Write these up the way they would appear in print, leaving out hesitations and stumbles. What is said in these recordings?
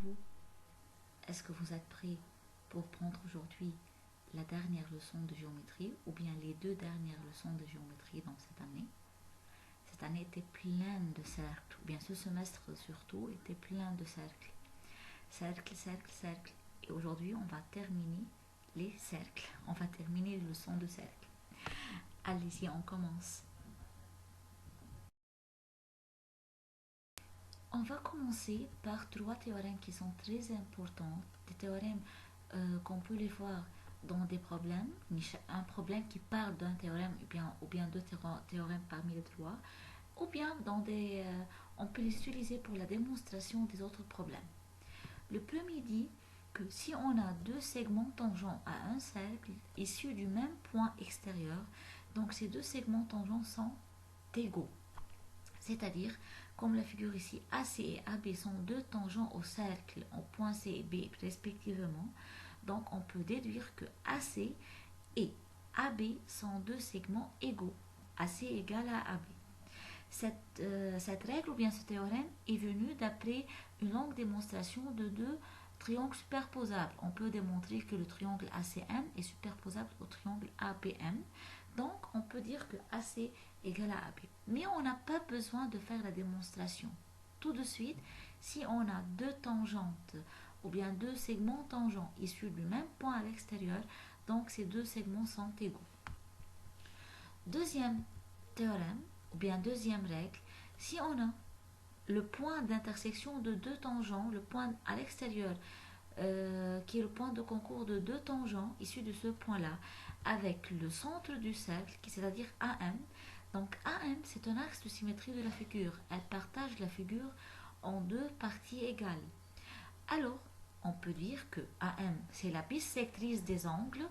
vous? Est-ce que vous êtes prêts pour prendre aujourd'hui la dernière leçon de géométrie ou bien les deux dernières leçons de géométrie dans cette année? Cette année était pleine de cercles, ou bien ce semestre surtout était plein de cercles. Cercle, cercle, cercle. Et aujourd'hui, on va terminer les cercles. On va terminer les leçons de cercles. Allez-y, on commence. On va commencer par trois théorèmes qui sont très importants, des théorèmes qu'on peut les voir dans des problèmes, un problème qui parle d'un théorème ou bien deux théorèmes parmi les trois, ou bien on peut les utiliser pour la démonstration des autres problèmes. Le premier dit que si on a deux segments tangents à un cercle issus du même point extérieur, donc ces deux segments tangents sont égaux. C'est-à-dire, comme la figure ici, AC et AB sont deux tangents au cercle au point C et B respectivement, donc on peut déduire que AC et AB sont deux segments égaux. AC égale à AB. Cette règle ou bien ce théorème est venu d'après une longue démonstration de deux triangles superposables. On peut démontrer que le triangle ACM est superposable au triangle ABM. Donc, on peut dire que AC égale à AB. Mais on n'a pas besoin de faire la démonstration. Tout de suite, si on a deux tangentes ou bien deux segments tangents issus du même point à l'extérieur, donc ces deux segments sont égaux. Deuxième théorème, ou bien deuxième règle, si on a le point d'intersection de deux tangents, le point à l'extérieur, qui est le point de concours de deux tangents issus de ce point-là, avec le centre du cercle, c'est-à-dire AM. Donc AM, c'est un axe de symétrie de la figure. Elle partage la figure en deux parties égales. Alors, on peut dire que AM, c'est la bissectrice des angles.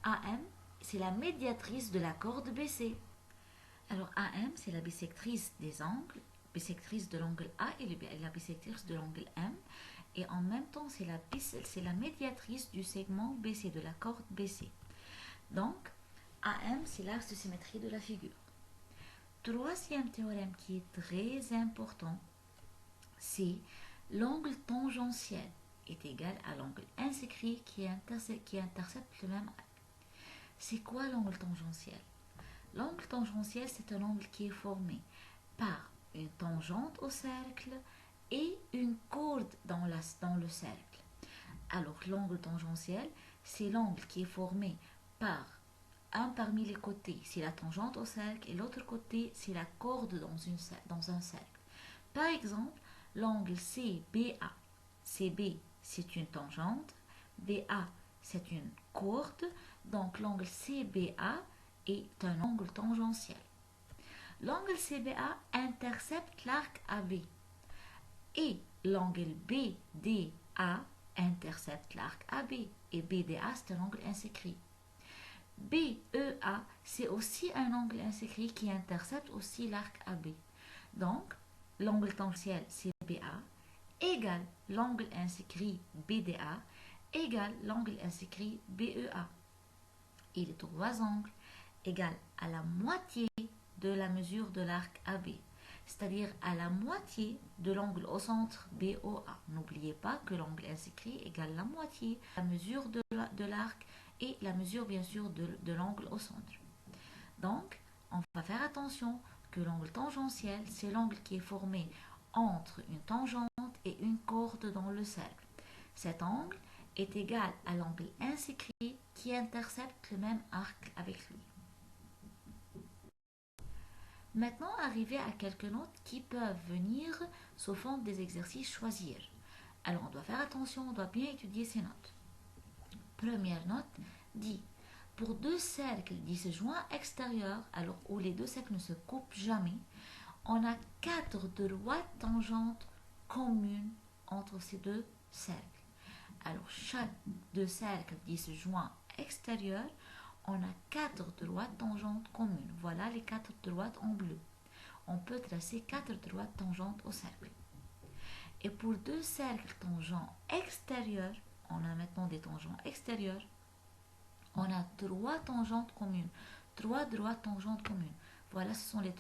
AM, c'est la médiatrice de la corde BC. Alors AM, c'est la bissectrice des angles, bissectrice de l'angle A et la bissectrice de l'angle M. Et en même temps, c'est la médiatrice du segment BC, de la corde BC. Donc, AM, c'est l'axe de symétrie de la figure. Troisième théorème qui est très important, c'est l'angle tangentiel est égal à l'angle inscrit qui intercepte le même axe. C'est quoi l'angle tangentiel? L'angle tangentiel, c'est un angle qui est formé par une tangente au cercle et une corde dans le cercle. Alors, l'angle tangentiel, c'est l'angle qui est formé par un parmi les côtés, c'est la tangente au cercle, et l'autre côté, c'est la corde dans un cercle. Par exemple, l'angle CBA. CB, c'est une tangente, BA, c'est une corde, donc l'angle CBA est un angle tangentiel. L'angle CBA intercepte l'arc AB et l'angle BDA intercepte l'arc AB et BDA c'est un angle inscrit. BEA c'est aussi un angle inscrit qui intercepte aussi l'arc AB. Donc l'angle tangentiel CBA égale l'angle inscrit BDA égale l'angle inscrit BEA. Et les trois angles égale à la moitié de la mesure de l'arc AB, c'est-à-dire à la moitié de l'angle au centre BOA. N'oubliez pas que l'angle inscrit égale la moitié de la mesure de l'arc et la mesure bien sûr de l'angle au centre. Donc, on va faire attention que l'angle tangentiel, c'est l'angle qui est formé entre une tangente et une corde dans le cercle. Cet angle est égal à l'angle inscrit qui intercepte le même arc avec lui. Maintenant, arriver à quelques notes qui peuvent venir sous forme des exercices choisir. Alors, on doit faire attention, on doit bien étudier ces notes. Première note dit, pour deux cercles disjoints extérieurs, alors où les deux cercles ne se coupent jamais, on a 4 droites tangentes communes entre ces deux cercles. Alors, chaque deux cercles disjoints extérieurs, on a 4 droites tangentes communes. Voilà les 4 droites en bleu. On peut tracer 4 droites tangentes au cercle. Et pour deux cercles tangents extérieurs, on a maintenant des tangents extérieurs, on a 3 tangentes communes. 3 droites tangentes communes. Voilà, ce sont les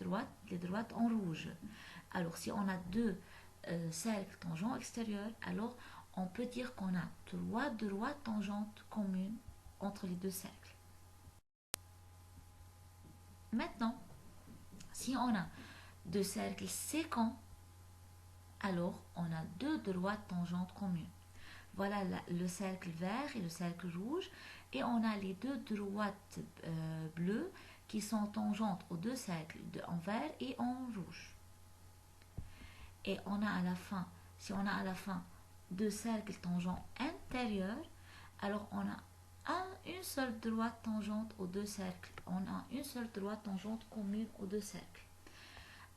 droites en rouge. Alors, si on a deux cercles tangents extérieurs, alors on peut dire qu'on a trois droites tangentes communes entre les deux cercles. Maintenant, si on a deux cercles séquents, alors on a deux droites tangentes communes. Voilà le cercle vert et le cercle rouge, et on a les deux droites bleues qui sont tangentes aux deux cercles en vert et en rouge. Et on a à la fin, si on a à la fin deux cercles tangents intérieurs, alors on a une seule droite tangente aux deux cercles. On a une seule droite tangente commune aux deux cercles.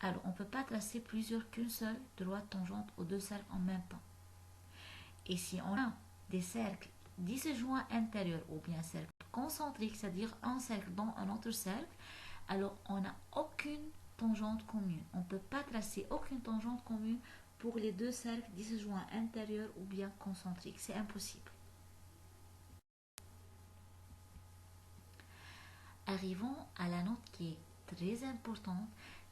Alors on ne peut pas tracer qu'une seule droite tangente aux deux cercles en même temps. Et si on a des cercles disjoints intérieurs ou bien cercles concentriques, c'est-à-dire un cercle dans un autre cercle, alors on n'a aucune tangente commune. On ne peut pas tracer aucune tangente commune pour les deux cercles disjoints intérieurs ou bien concentriques. C'est impossible. Arrivons à la note qui est très importante.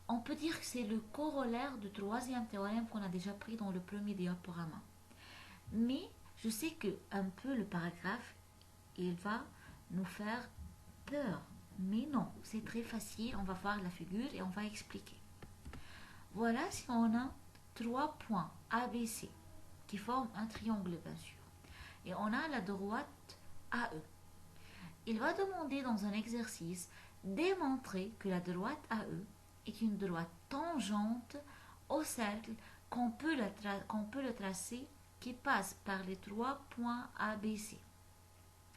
On peut dire que c'est le corollaire du troisième théorème qu'on a déjà pris dans le premier diaporama. Mais je sais que un peu le paragraphe, il va nous faire peur. Mais non, c'est très facile. On va voir la figure et on va expliquer. Voilà si on a trois points ABC qui forment un triangle, bien sûr. Et on a la droite AE. Il va demander dans un exercice démontrer que la droite AE est une droite tangente au cercle qu'on peut le tracer qui passe par les trois points ABC.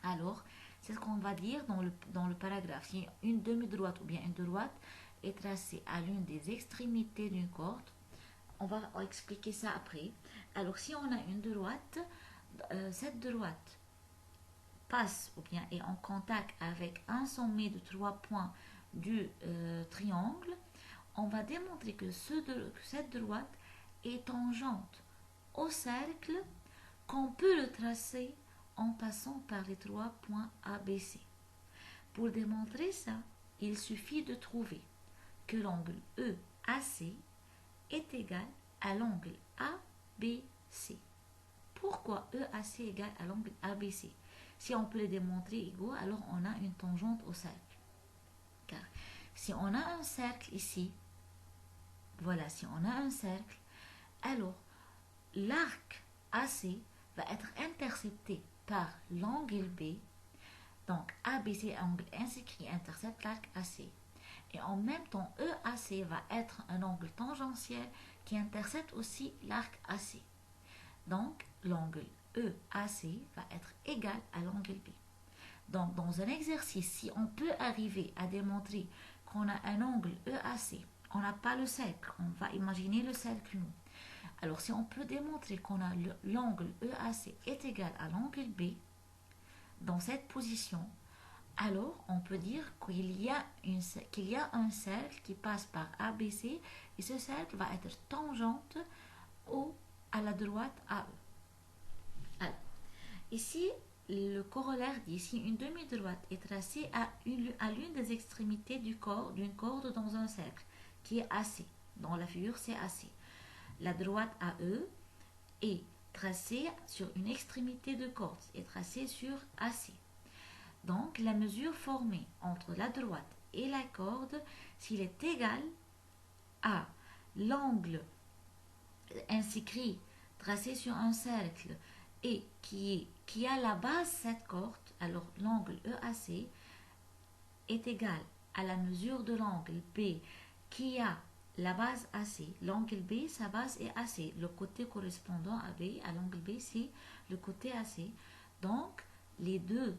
Alors, c'est ce qu'on va dire dans le paragraphe. Si une demi-droite ou bien une droite est tracée à l'une des extrémités d'une corde, on va expliquer ça après. Alors, si on a une droite, cette droite passe ou bien est en contact avec un sommet de trois points du triangle, on va démontrer que cette droite est tangente au cercle qu'on peut le tracer en passant par les trois points ABC. Pour démontrer ça, il suffit de trouver que l'angle EAC est égal à l'angle ABC. Pourquoi EAC est égal à l'angle ABC? Si on peut le démontrer égaux, alors on a une tangente au cercle. Car si on a un cercle ici, voilà, si on a un cercle, alors l'arc AC va être intercepté par l'angle B. Donc ABC, angle ainsi qui intercepte l'arc AC. Et en même temps, EAC va être un angle tangentiel qui intercepte aussi l'arc AC. Donc l'angle EAC va être égal à l'angle B. Donc dans un exercice, si on peut arriver à démontrer qu'on a un angle EAC, on n'a pas le cercle, on va imaginer le cercle nous. Alors si on peut démontrer qu'on a l'angle EAC est égal à l'angle B, dans cette position, alors on peut dire qu'il y a un cercle qui passe par ABC et ce cercle va être tangente à la droite AE. Alors, ici, le corollaire dit si une demi-droite est tracée à l'une des extrémités d'une corde dans un cercle qui est AC, dans la figure c'est AC. La droite AE est tracée sur une extrémité de corde, est tracée sur AC. Donc, la mesure formée entre la droite et la corde, s'il est égal à l'angle inscrit tracé sur un cercle et qui a la base cette corde, alors l'angle EAC est égal à la mesure de l'angle B qui a la base AC. L'angle B, sa base est AC. Le côté correspondant à l'angle B, c'est le côté AC. Donc, les deux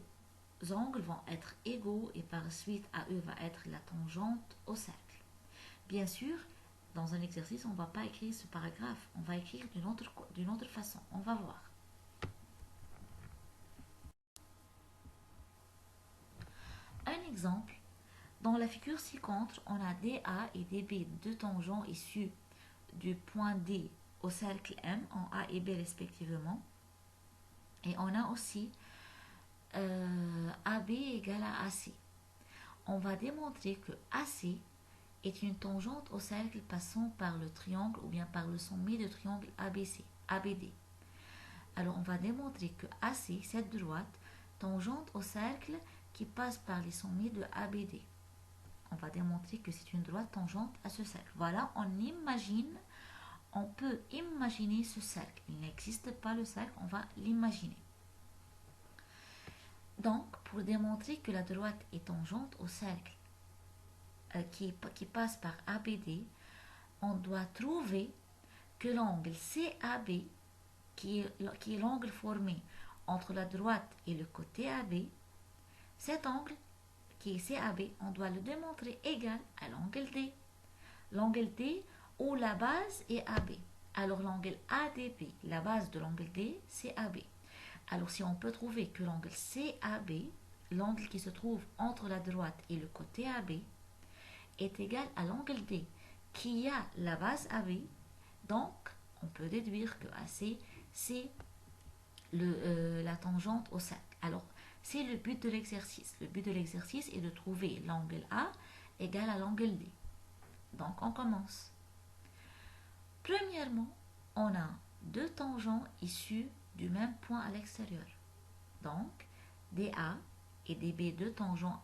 angles vont être égaux et par suite AE va être la tangente au cercle. Bien sûr, dans un exercice, on ne va pas écrire ce paragraphe. On va écrire d'une autre façon. On va voir. Un exemple. Dans la figure ci-contre, on a DA et DB, deux tangents issus du point D au cercle M en A et B respectivement. Et on a aussi AB égale à AC. On va démontrer que AC est une tangente au cercle passant par le triangle ou bien par le sommet du triangle ABD. Alors on va démontrer que AC, cette droite, tangente au cercle qui passe par les sommets de ABD. On va démontrer que c'est une droite tangente à ce cercle. Voilà, on peut imaginer ce cercle. Il n'existe pas le cercle, on va l'imaginer. Donc, pour démontrer que la droite est tangente au cercle qui passe par ABD, on doit trouver que l'angle CAB, qui est l'angle formé entre la droite et le côté AB, cet angle qui est CAB, on doit le démontrer égal à l'angle D. L'angle D où la base est AB. Alors l'angle ADB, la base de l'angle D, c'est AB. Alors si on peut trouver que l'angle CAB, l'angle qui se trouve entre la droite et le côté AB, est égal à l'angle D, qui a la base AB, donc on peut déduire que AC, c'est la tangente au cercle. Alors, c'est le but de l'exercice. Le but de l'exercice est de trouver l'angle A égal à l'angle D. Donc, on commence. Premièrement, on a deux tangents issus du même point à l'extérieur. Donc, DA et DB, deux tangents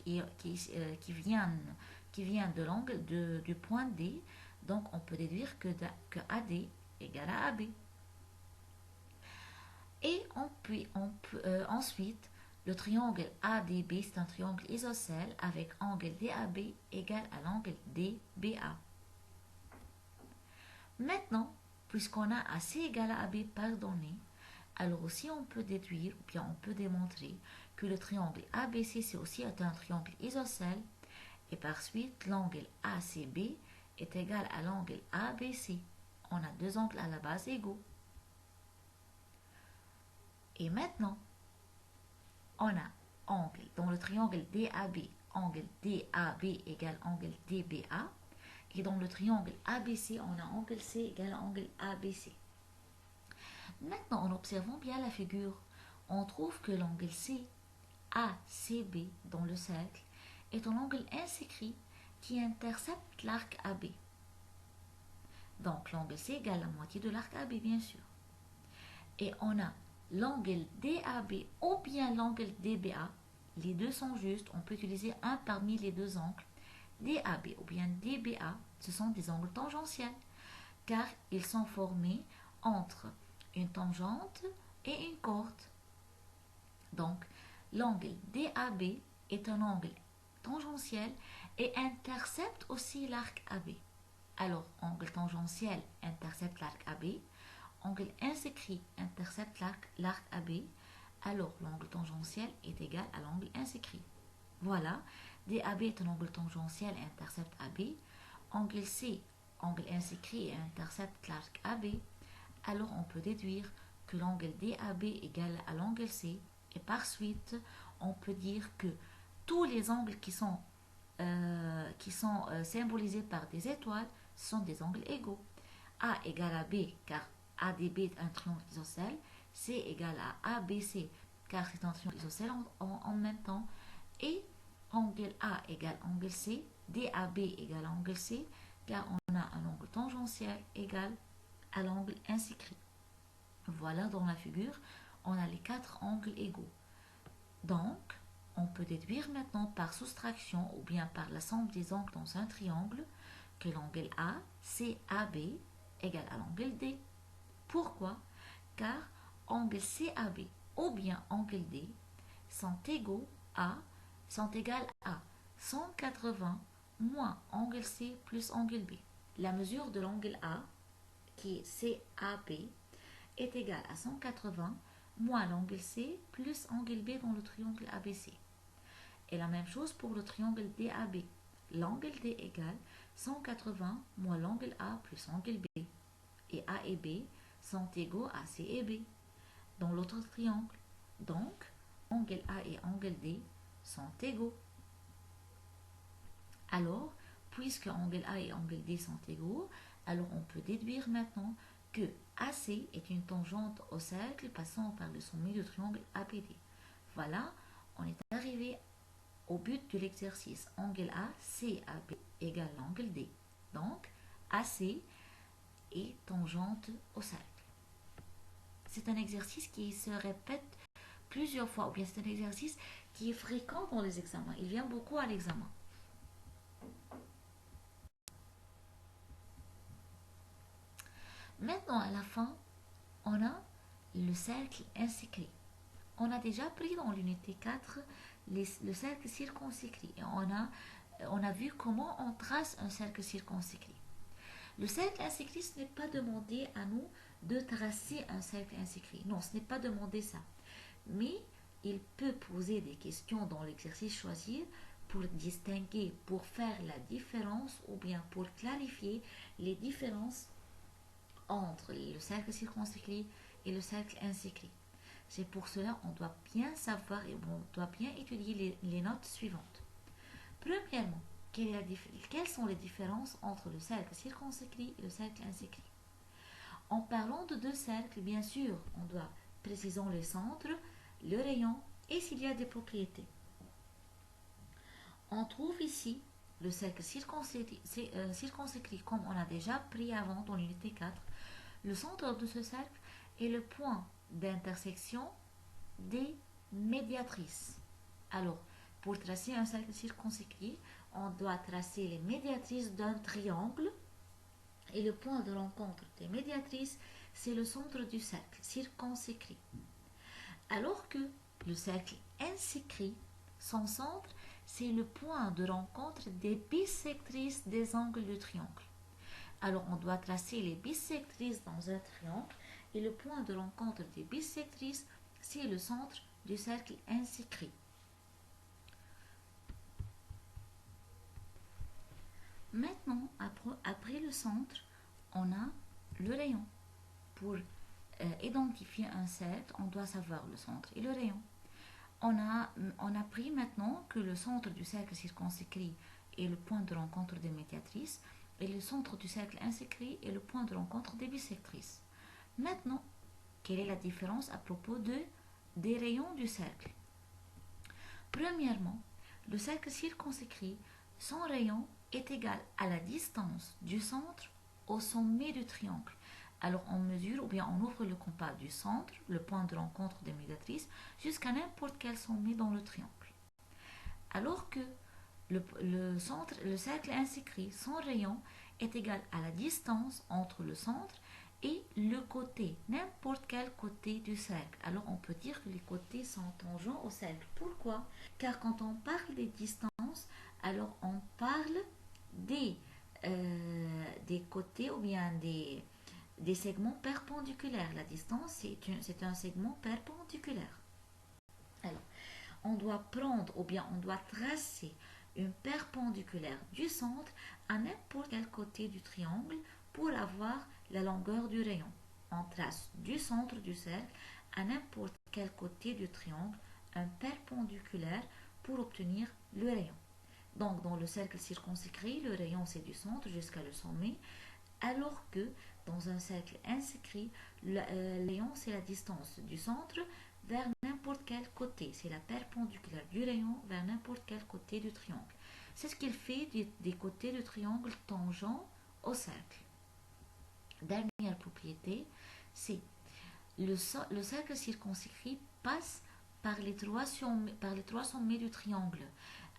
qui viennent de l'angle du point D. Donc, on peut déduire que AD égale à AB. Et ensuite, le triangle ADB, c'est un triangle isocèle avec angle DAB égal à l'angle DBA. Maintenant, puisqu'on a AC égal à AB pardonné, alors aussi on peut déduire, ou bien on peut démontrer que le triangle ABC, c'est aussi un triangle isocèle, et par suite, l'angle ACB est égal à l'angle ABC. On a deux angles à la base égaux. Et maintenant, on a angle dans le triangle DAB, angle DAB égale angle DBA. Et dans le triangle ABC, on a angle C égale angle ABC. Maintenant, en observant bien la figure, on trouve que l'angle CACB dans le cercle est un angle insécrit qui intercepte l'arc AB. Donc, l'angle C égale la moitié de l'arc AB, bien sûr. Et on a l'angle DAB ou bien l'angle DBA. Les deux sont justes. On peut utiliser un parmi les deux angles. DAB ou bien DBA, ce sont des angles tangentiels, car ils sont formés entre une tangente et une corde. Donc, l'angle DAB est un angle tangentiel et intercepte aussi l'arc AB. Alors, angle tangentiel intercepte l'arc AB, angle insécrit intercepte l'arc AB, alors l'angle tangentiel est égal à l'angle insécrit. Voilà, DAB est un angle tangentiel et intercepte AB, angle C, angle insécrit et intercepte l'arc AB, alors on peut déduire que l'angle DAB est égal à l'angle C, et par suite, on peut dire que tous les angles qui sont symbolisés par des étoiles sont des angles égaux. A égale à B, car ADB est un triangle isocèle, C égale à ABC, car c'est un triangle isocèle en même temps, et angle A égale angle C, DAB égale angle C, car on a un angle tangentiel égal à l'angle insécrit. Voilà, dans la figure, on a les quatre angles égaux. Donc, on peut déduire maintenant par soustraction ou bien par la somme des angles dans un triangle que l'angle ACAB égale à l'angle D. Pourquoi? Car angle CAB ou bien angle D sont égaux sont égales à 180 moins angle C plus angle B. La mesure de l'angle A, qui est CAB, est égale à 180 moins l'angle C plus angle B dans le triangle ABC. Et la même chose pour le triangle DAB. L'angle D égale 180 moins l'angle A plus angle B. Et A et B sont égaux à C et B dans l'autre triangle. Donc, angle A et angle D sont égaux. Alors, puisque angle A et angle D sont égaux, alors on peut déduire maintenant que AC est une tangente au cercle passant par le sommet du triangle ABD. Voilà, on est arrivé au but de l'exercice. Angle A, CAB égale l'angle D. Donc, AC est tangente au cercle. c'est un exercice qui se répète plusieurs fois, ou bien c'est un exercice qui est fréquent dans les examens. Il vient beaucoup à l'examen. Maintenant, à la fin, on a le cercle inscrit. On a déjà pris dans l'unité 4 le cercle circonscrit. Et on a vu comment on trace un cercle circonscrit. Le cercle inscrit, ce n'est pas demandé à nous de tracer un cercle inscrit. Non, ce n'est pas demandé ça. Mais il peut poser des questions dans l'exercice choisir pour distinguer, pour faire la différence ou bien pour clarifier les différences entre le cercle circonscrit et le cercle inscrit. C'est pour cela qu'on doit bien savoir et on doit bien étudier les notes suivantes. Premièrement, quelles sont les différences entre le cercle circonscrit et le cercle inscrit? En parlant de deux cercles, bien sûr, on doit préciser le centre, le rayon et s'il y a des propriétés. On trouve ici le cercle circonscrit comme on a déjà pris avant dans l'unité 4. Le centre de ce cercle est le point d'intersection des médiatrices. Alors, pour tracer un cercle circonscrit, on doit tracer les médiatrices d'un triangle et le point de rencontre des médiatrices, c'est le centre du cercle circonscrit. Alors que le cercle inscrit, son centre, c'est le point de rencontre des bissectrices des angles du triangle. Alors on doit tracer les bissectrices dans un triangle et le point de rencontre des bissectrices, c'est le centre du cercle inscrit. Maintenant, après le centre, on a le rayon. Pour identifier un cercle, on doit savoir le centre et le rayon. On a pris maintenant que le centre du cercle circonscrit est le point de rencontre des médiatrices et le centre du cercle inscrit est le point de rencontre des bissectrices. Maintenant, quelle est la différence à propos des rayons du cercle? Premièrement, le cercle circonscrit, son rayon est égal à la distance du centre au sommet du triangle. Alors on mesure ou bien on ouvre le compas du centre, le point de rencontre des médiatrices, jusqu'à n'importe quel sommet dans le triangle. Alors que le cercle inscrit, son rayon est égal à la distance entre le centre et le côté, n'importe quel côté du cercle. Alors on peut dire que les côtés sont tangents au cercle. Pourquoi? Car quand on parle des distances, alors on parle des côtés ou bien des segments perpendiculaires. La distance, c'est un segment perpendiculaire. Alors, on doit prendre ou bien on doit tracer une perpendiculaire du centre à n'importe quel côté du triangle pour avoir la longueur du rayon. On trace du centre du cercle à n'importe quel côté du triangle un perpendiculaire pour obtenir le rayon. Donc, dans le cercle circonscrit, le rayon c'est du centre jusqu'à le sommet, alors que dans un cercle inscrit, le rayon c'est la distance du centre vers n'importe quel côté. C'est la perpendiculaire du rayon vers n'importe quel côté du triangle. C'est ce qu'il fait des côtés du triangle tangents au cercle. Dernière propriété, c'est le cercle circonscrit passe par les trois sommets du triangle.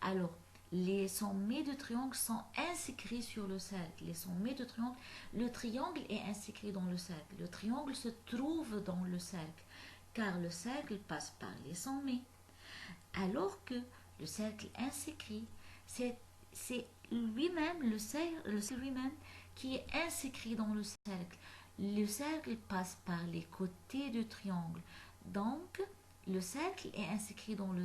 Alors, les sommets du triangle sont inscrits sur le cercle. Les sommets du triangle, le triangle est inscrit dans le cercle. Le triangle se trouve dans le cercle, car le cercle passe par les sommets. Alors que le cercle inscrit, c'est lui-même, le cercle lui-même, qui est inscrit dans le cercle. Le cercle passe par les côtés du triangle. Donc, le cercle est inscrit dans le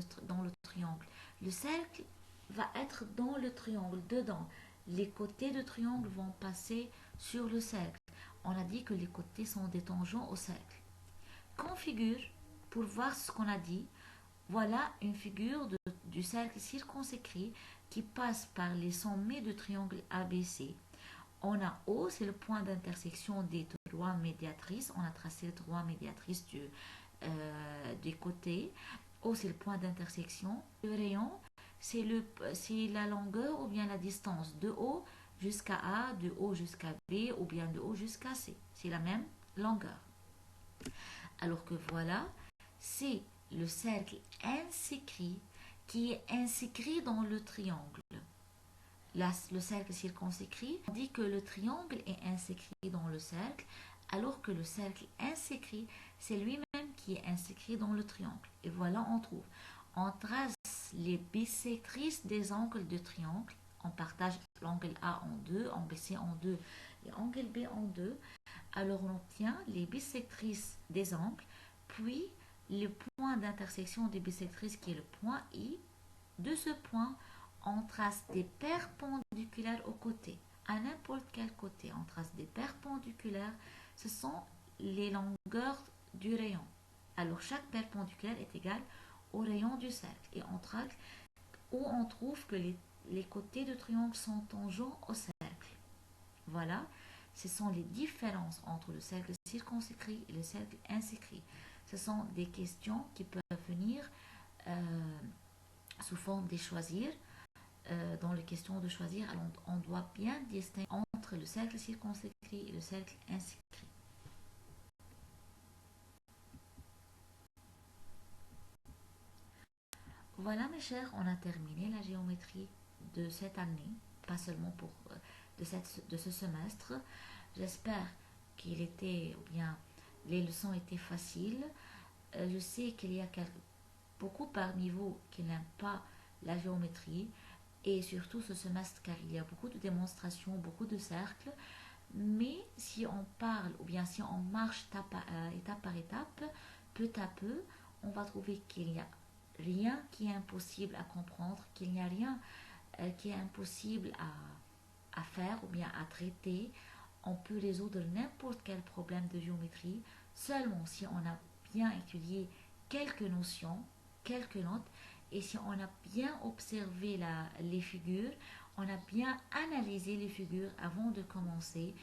triangle. Le cercle va être dans le triangle, dedans. Les côtés du triangle vont passer sur le cercle. On a dit que les côtés sont des tangents au cercle. Configure, pour voir ce qu'on a dit, voilà une figure du cercle circonscrit qui passe par les sommets du triangle ABC. On a O, c'est le point d'intersection des trois médiatrices. On a tracé les trois médiatrices des côtés. O, c'est le point d'intersection. Le rayon, c'est la longueur ou bien la distance de O jusqu'à A, de O jusqu'à B ou bien de O jusqu'à C. C'est la même longueur. Alors que voilà, c'est le cercle inscrit qui est inscrit dans le triangle. Là, le cercle circonscrit, on dit que le triangle est inscrit dans le cercle, alors que le cercle inscrit, c'est lui-même qui est inscrit dans le triangle. Et voilà, on trouve. On trace les bissectrices des angles de triangle. On partage l'angle A en deux, angle C en deux et angle B en deux. Alors on obtient les bissectrices des angles, puis le point d'intersection des bissectrices qui est le point I. De ce point, on trace des perpendiculaires aux côtés. À n'importe quel côté, on trace des perpendiculaires. Ce sont les longueurs du rayon. Alors chaque perpendiculaire est égal au rayon du cercle. Et on trace où on trouve que les côtés du triangle sont tangents au cercle. Voilà, ce sont les différences entre le cercle circonscrit et le cercle inscrit. Ce sont des questions qui peuvent venir sous forme de choisir. Dans les questions de choisir, alors on doit bien distinguer entre le cercle circonscrit et le cercle inscrit. Voilà mes chers, on a terminé la géométrie de cette année, pas seulement de ce semestre. J'espère qu'il était, ou bien les leçons étaient faciles. Je sais qu'il y a beaucoup parmi vous qui n'aiment pas la géométrie, et surtout ce semestre car il y a beaucoup de démonstrations, beaucoup de cercles. Mais si on parle ou bien si on marche étape par étape, peu à peu, on va trouver qu'il n'y a rien qui est impossible à comprendre, qu'il n'y a rien qui est impossible à faire ou bien à traiter. On peut résoudre n'importe quel problème de géométrie seulement si on a bien étudié quelques notions, quelques notes, et si on a bien observé les figures, on a bien analysé les figures avant de commencer,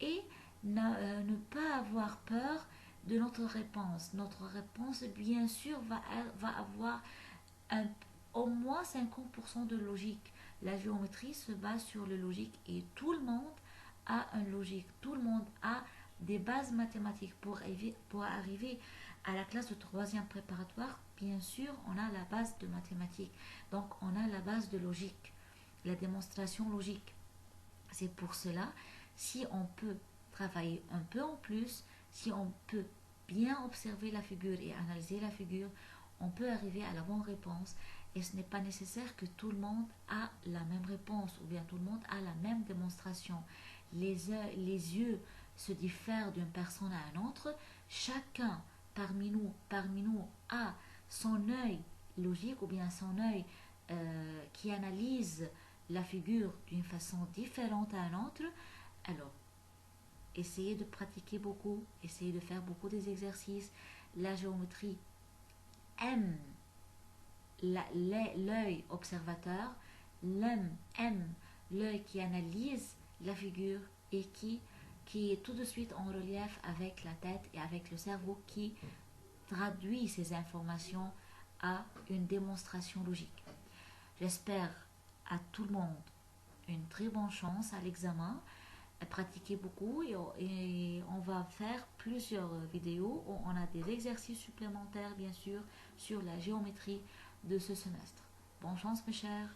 et ne pas avoir peur de notre réponse. Notre réponse, bien sûr, va avoir un- au moins 50% de logique. La géométrie se base sur le logique et tout le monde a une logique. Tout le monde a des bases mathématiques pour arriver à la classe de troisième préparatoire. Bien sûr, on a la base de mathématiques. Donc, on a la base de logique, la démonstration logique. C'est pour cela, si on peut travailler un peu en plus, si on peut bien observer la figure et analyser la figure, on peut arriver à la bonne réponse. Et ce n'est pas nécessaire que tout le monde a la même réponse ou bien tout le monde a la même démonstration. Les yeux se diffèrent d'une personne à une autre. Chacun parmi nous a son œil logique ou bien son œil qui analyse la figure d'une façon différente à une autre. Alors, essayez de pratiquer beaucoup, essayez de faire beaucoup des exercices. La géométrie aime l'œil observateur, aime l'œil qui analyse la figure et qui est tout de suite en relief avec la tête et avec le cerveau qui traduit ces informations à une démonstration logique. J'espère à tout le monde une très bonne chance à l'examen. Pratiquez beaucoup et on va faire plusieurs vidéos où on a des exercices supplémentaires bien sûr sur la géométrie de ce semestre. Bonne chance mes chers.